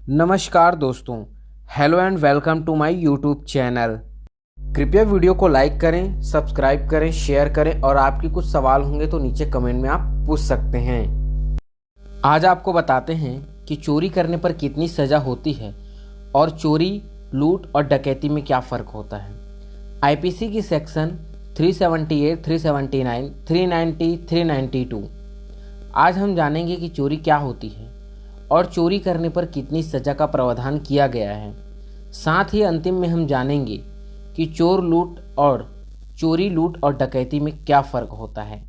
नमस्कार दोस्तों, hello and welcome to my YouTube channel. कृपया वीडियो को लाइक करें, सब्सक्राइब करें, शेयर करें और आपके कुछ सवाल होंगे तो नीचे कमेंट में आप पूछ सकते हैं। आज आपको बताते हैं कि चोरी करने पर कितनी सज़ा होती है और चोरी, लूट और डकैती में क्या फ़र्क होता है। आईपीसी की सेक्शन 378, 379, 390, 392। आज हम जानेंगे कि चोरी क्या होती है और चोरी करने पर कितनी सज़ा का प्रावधान किया गया है। साथ ही अंतिम में हम जानेंगे कि चोरी, लूट और डकैती में क्या फ़र्क होता है।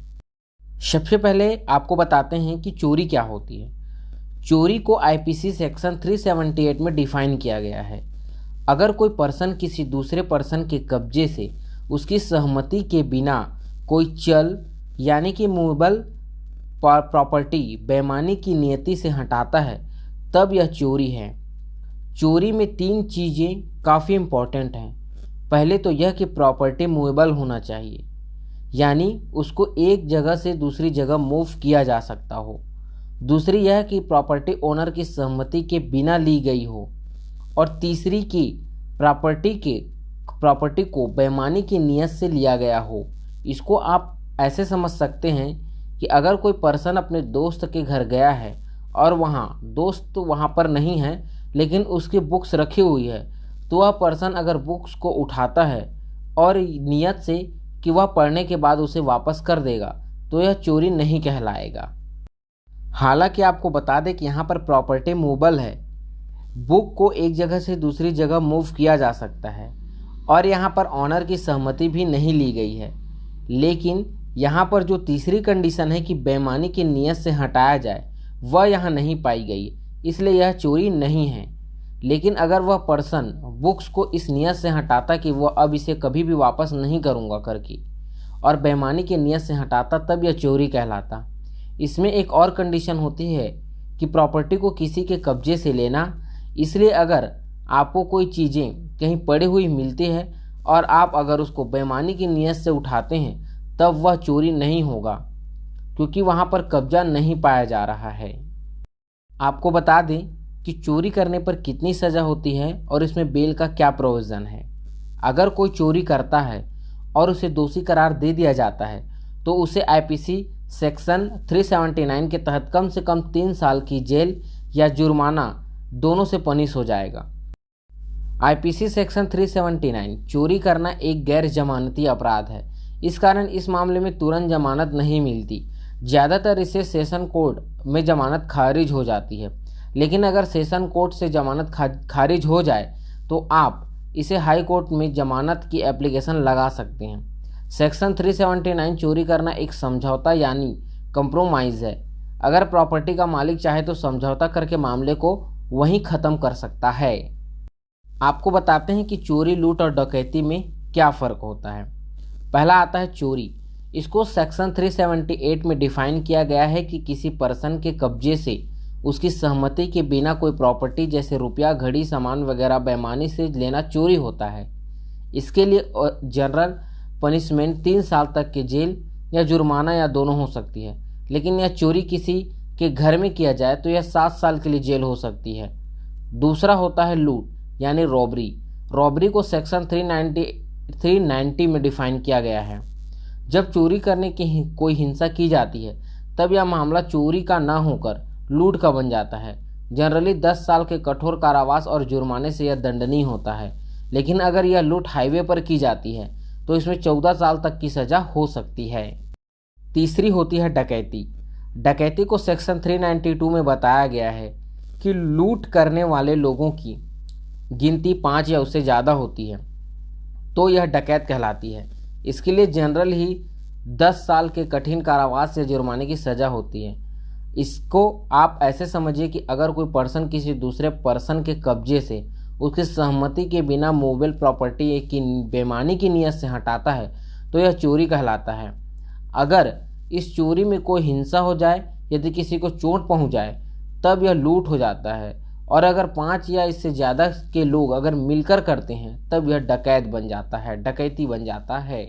सबसे पहले आपको बताते हैं कि चोरी क्या होती है। चोरी को आईपीसी सेक्शन 378 में डिफाइन किया गया है। अगर कोई पर्सन किसी दूसरे पर्सन के कब्जे से उसकी सहमति के बिना कोई चल यानी कि मूवेबल प्रॉपर्टी बेईमानी की नियति से हटाता है तब यह चोरी है। चोरी में 3 चीज़ें काफ़ी इम्पोर्टेंट हैं। पहले तो यह कि प्रॉपर्टी मूवेबल होना चाहिए, यानी उसको एक जगह से दूसरी जगह मूव किया जा सकता हो। दूसरी यह कि प्रॉपर्टी ओनर की सहमति के बिना ली गई हो। और तीसरी कि प्रॉपर्टी को बेईमानी की नीयत से लिया गया हो। इसको आप ऐसे समझ सकते हैं कि अगर कोई पर्सन अपने दोस्त के घर गया है और दोस्त तो वहाँ पर नहीं है लेकिन उसकी बुक्स रखी हुई है, तो वह पर्सन अगर बुक्स को उठाता है और नियत से कि वह पढ़ने के बाद उसे वापस कर देगा तो यह चोरी नहीं कहलाएगा। हालांकि आपको बता दें कि यहाँ पर प्रॉपर्टी मूवेबल है, बुक को एक जगह से दूसरी जगह मूव किया जा सकता है और यहाँ पर ऑनर की सहमति भी नहीं ली गई है। लेकिन यहाँ पर जो तीसरी कंडीशन है कि बेईमानी की नीयत से हटाया जाए, वह यहाँ नहीं पाई गई, इसलिए यह चोरी नहीं है। लेकिन अगर वह पर्सन बुक्स को इस नियत से हटाता कि वह अब इसे कभी भी वापस नहीं करूँगा करके और बेईमानी की नीयत से हटाता, तब यह चोरी कहलाता। इसमें एक और कंडीशन होती है कि प्रॉपर्टी को किसी के कब्जे से लेना। इसलिए अगर आपको कोई चीज़ें कहीं पड़ी हुई मिलती है और आप अगर उसको बेईमानी की नीयत से उठाते हैं तब वह चोरी नहीं होगा, क्योंकि वहाँ पर कब्जा नहीं पाया जा रहा है। आपको बता दें कि चोरी करने पर कितनी सज़ा होती है और इसमें बेल का क्या प्रोविज़न है। अगर कोई चोरी करता है और उसे दोषी करार दे दिया जाता है तो उसे आईपीसी सेक्शन 379 के तहत कम से कम 3 साल की जेल या जुर्माना दोनों से पनिश हो जाएगा। आईपीसी सेक्शन 379 चोरी करना एक गैर जमानती अपराध है। इस कारण इस मामले में तुरंत जमानत नहीं मिलती। ज़्यादातर इसे सेशन कोर्ट में जमानत खारिज हो जाती है। लेकिन अगर सेशन कोर्ट से जमानत खारिज हो जाए तो आप इसे हाई कोर्ट में जमानत की एप्लीकेशन लगा सकते हैं। सेक्शन 379 चोरी करना एक समझौता यानी कंप्रोमाइज़ है। अगर प्रॉपर्टी का मालिक चाहे तो समझौता करके मामले को वहीं ख़त्म कर सकता है। आपको बताते हैं कि चोरी, लूट और डकैती में क्या फ़र्क होता है। पहला आता है चोरी। इसको सेक्शन 378 में डिफाइन किया गया है कि किसी पर्सन के कब्जे से उसकी सहमति के बिना कोई प्रॉपर्टी जैसे रुपया, घड़ी, सामान वगैरह बेईमानी से लेना चोरी होता है। इसके लिए जनरल पनिशमेंट 3 साल तक की जेल या जुर्माना या दोनों हो सकती है। लेकिन यह चोरी किसी के घर में किया जाए तो यह 7 साल के लिए जेल हो सकती है। दूसरा होता है लूट यानी रॉबरी। रॉबरी को सेक्शन 390 में डिफाइन किया गया है। जब चोरी करने की कोई हिंसा की जाती है तब यह मामला चोरी का ना होकर लूट का बन जाता है। जनरली 10 साल के कठोर कारावास और जुर्माने से यह दंडनीय होता है। लेकिन अगर यह लूट हाईवे पर की जाती है तो इसमें 14 साल तक की सज़ा हो सकती है। तीसरी होती है डकैती। डकैती को सेक्शन 392 में बताया गया है कि लूट करने वाले लोगों की गिनती 5 या उससे ज़्यादा होती है तो यह डकैत कहलाती है। इसके लिए जनरल ही 10 साल के कठिन कारावास या जुर्माने की सज़ा होती है। इसको आप ऐसे समझिए कि अगर कोई पर्सन किसी दूसरे पर्सन के कब्जे से उसकी सहमति के बिना मूवेबल प्रॉपर्टी की बेईमानी की नीयत से हटाता है तो यह चोरी कहलाता है। अगर इस चोरी में कोई हिंसा हो जाए, यदि किसी को चोट पहुंच जाए, तब यह लूट हो जाता है। और अगर 5 या इससे ज़्यादा के लोग अगर मिलकर करते हैं तब यह डकैती बन जाता है।